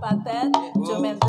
Adipaten Jumendra.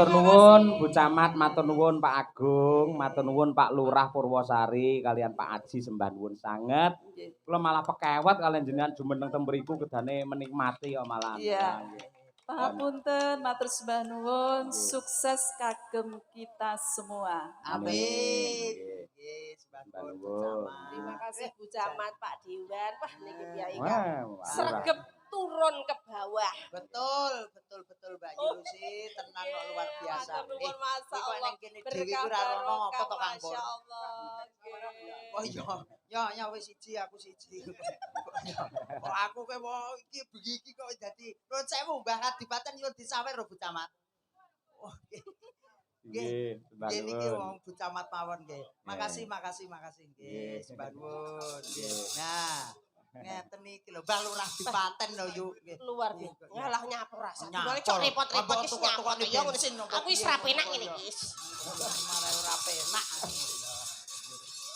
Matur nuwun Bu Camat, matur nuwun Pak Agung, matur nuwun Pak Lurah Purwosari kalian Pak Aji sembah nuwun sanget. Kula malah pekewet kalian jenengan jumeneng teng mriku kedane menikmati ya malah. Iya. Pangapunten, matur sembah nuwun, sukses kagem kita semua. Amin. Nggih, sembah nuwun. Terima kasih Bu Camat, Pak Dewan. Wah niki piyai Wah, sregep turun ke bawah. Betul Mbak Yusi, tenan kok luar biasa. Nuwun masa kok Allah. ning kene dhewe ku ora ono apa to Kang Pur. Masyaallah. Oh iya wis siji aku siji. Kok aku ke iki begiki kok dadi nuwun sewu Mbah Kadipaten yo disawer lho Bu Camat. Oh nggih. Nggih niki wong Bu Camat mawon nggih. Makasih nggih. Sembah nuwun. Nah, ngeten iki lho Mbah Lurah Dipaten lho yuk nggih. Luar biasa. Ngalah nyapur rasa. Dole cok repot-repot wis nyapur ya ngono sih. Aku wis ra penak ngene iki. Malah ora penak.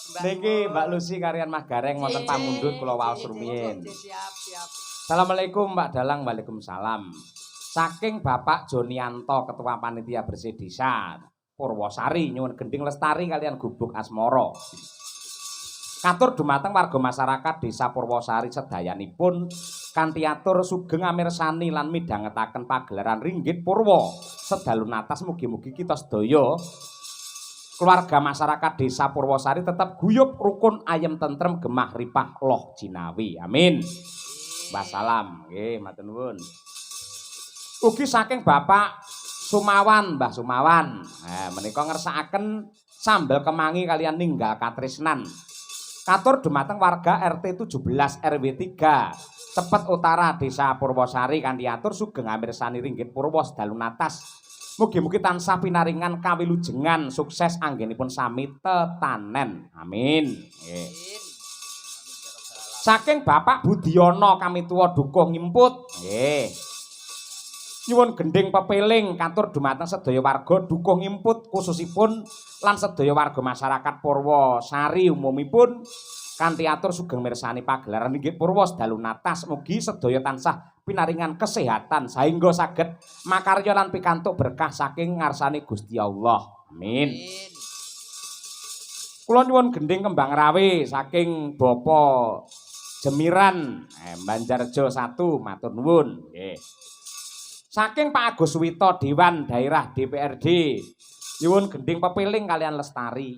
Niki Mbak Lucy kalian Mas Gareng wonten pamundhut kula waos rumiyin. Siap. Assalamualaikum Mbak Dalang, waalaikumsalam. Saking Bapak Jonianto Ketua Panitia Bersih Desa Purwosari nyuwun gending lestari kalian gubuk asmara. Katur dumateng warga masyarakat Desa Purwosari sedayanipun kanthi atur sugeng amirsani lan midhangetaken pagelaran Ringgit Purwa sedalu natas mugi-mugi kita sedaya keluarga masyarakat Desa Purwosari tetap guyub rukun ayem tentrem gemah ripah loh jinawi. Amin. Mbah salam. Nggih, matur nuwun. Ugi saking Bapak Sumawan, Mbah Sumawan. Nah, menika ngersakaken sambel kemangi kalian ninggal katresnan. Katur dumateng warga RT 17 RW 3 Cepet Utara Desa Purwosari kanthi atur sugeng amirsani Ringgit Purwa sedalu natas. Mugi-mugi tansah pinaringan kawilujengan sukses anggenipun sami tetanen. Amin. Nggih. Saking Bapak Budiono kami tuwa dukuh ngimput. Nggih. Nyuwun gending pepeling katur dumateng sedaya warga dukuh ngimput khususipun lan sedaya warga masyarakat Purwosari umumipun kanthi atur sugeng mirsani pagelaran Ringgit Purwa sedalu natas mugi sedaya tansah pinaringan kesehatan sehingga saged makarya lan pikantuk berkah saking ngarsane Gusti Allah. Amin. Kula nyuwun gending kembang rawe saking Bapak Jemiran Banjarjo 1 matur nuwun. Nggih. Saking Pak Agus Wito Dewan Daerah DPRD nyuwun gending pepiling kalian lestari.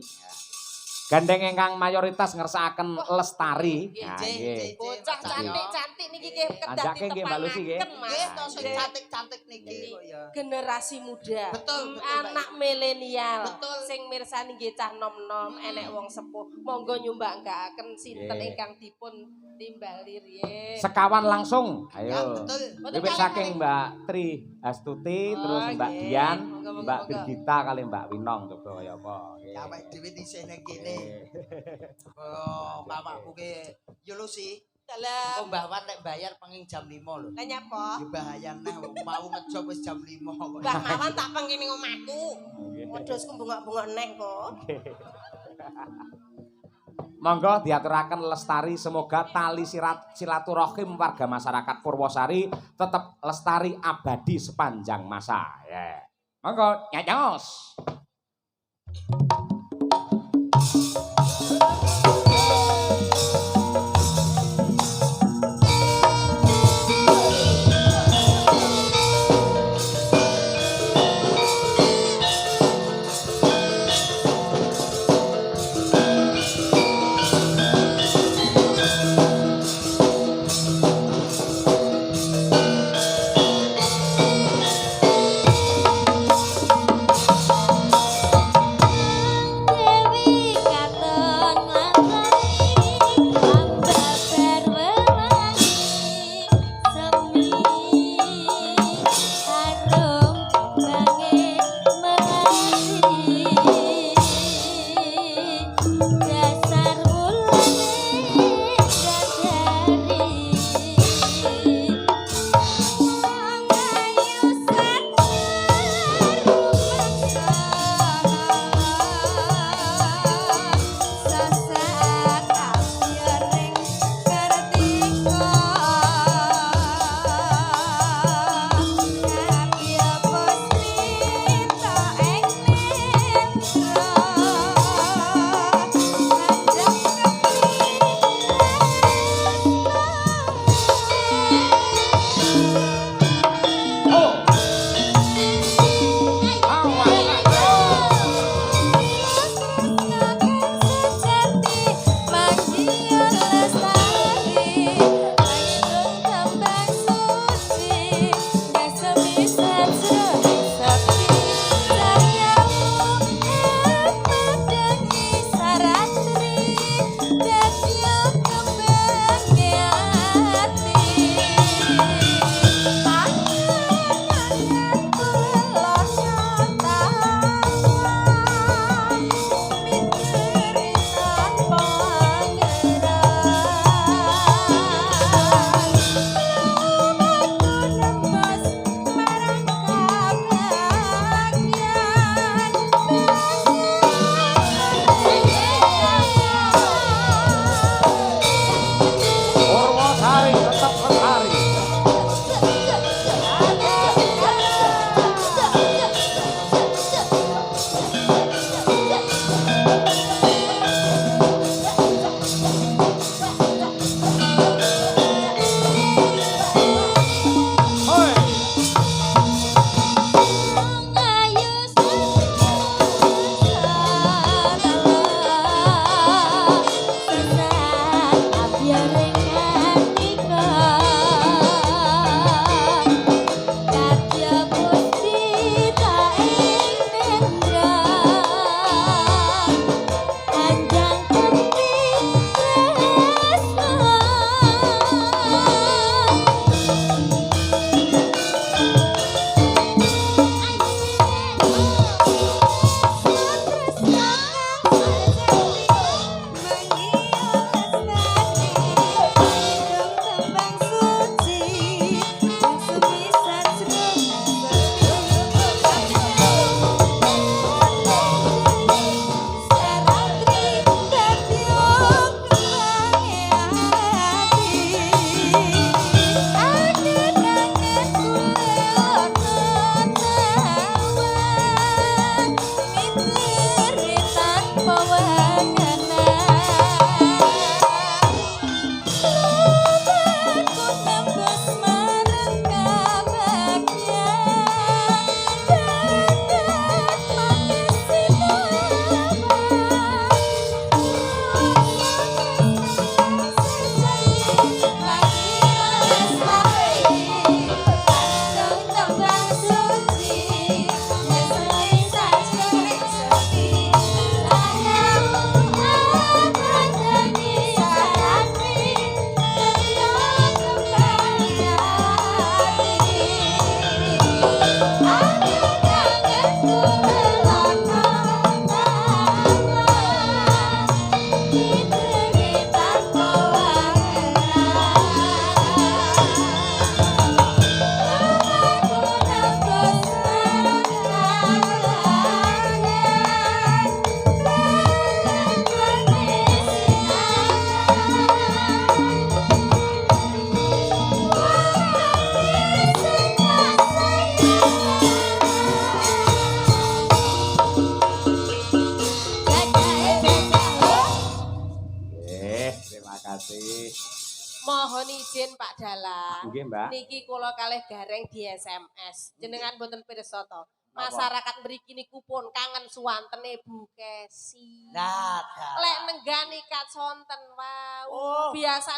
Gandeng ingkang mayoritas ngersakaken lestari. Nggih. Bocah cantik-cantik niki nggih Anjake nggih Mbak Lucy nggih. Nggih to sing cantik-cantik niki kok ya. Generasi muda. Betul, Anak milenial. Betul. Sing mirsani nggih cah nom-nom, enek wong sepuh. Monggo nyumbangkaken sinten ingkang dipun timbali riyen. Sekawan langsung. Ayo. Betul. Wiwit saking Mbak Tri Astuti terus Mbak nggih. Dian, Monggo, Mbak monggo. Birgita kali Mbak Winong coba kaya apa. Nggih. Ya awake dhewe dhisik ning kene. Oh, bapakku ke yo lho sih. Dalam Kok Mbah Wan nek bayar penging jam 5 lho. lah nyapa? Ya bahaya neh mau ngejob wis jam 5 kok. Mbah Mawan tak pengin ning omahku. Wedhus ku bengok-bengok neh kok. Monggo diaturaken lestari semoga tali silaturahim warga masyarakat Purwosari tetap lestari abadi sepanjang masa. Ya. Monggo nyanyos. Makasih. Mohon izin Pak Dalang. Nggih, Mbak. Niki kula kalih gareng di SMS. Jenengan mboten pirsa to. Masyarakat mriki niku pun kangen suwantene Bu Kesi. Nah, Lek nenggani kat sonten wau. Oh. Biasa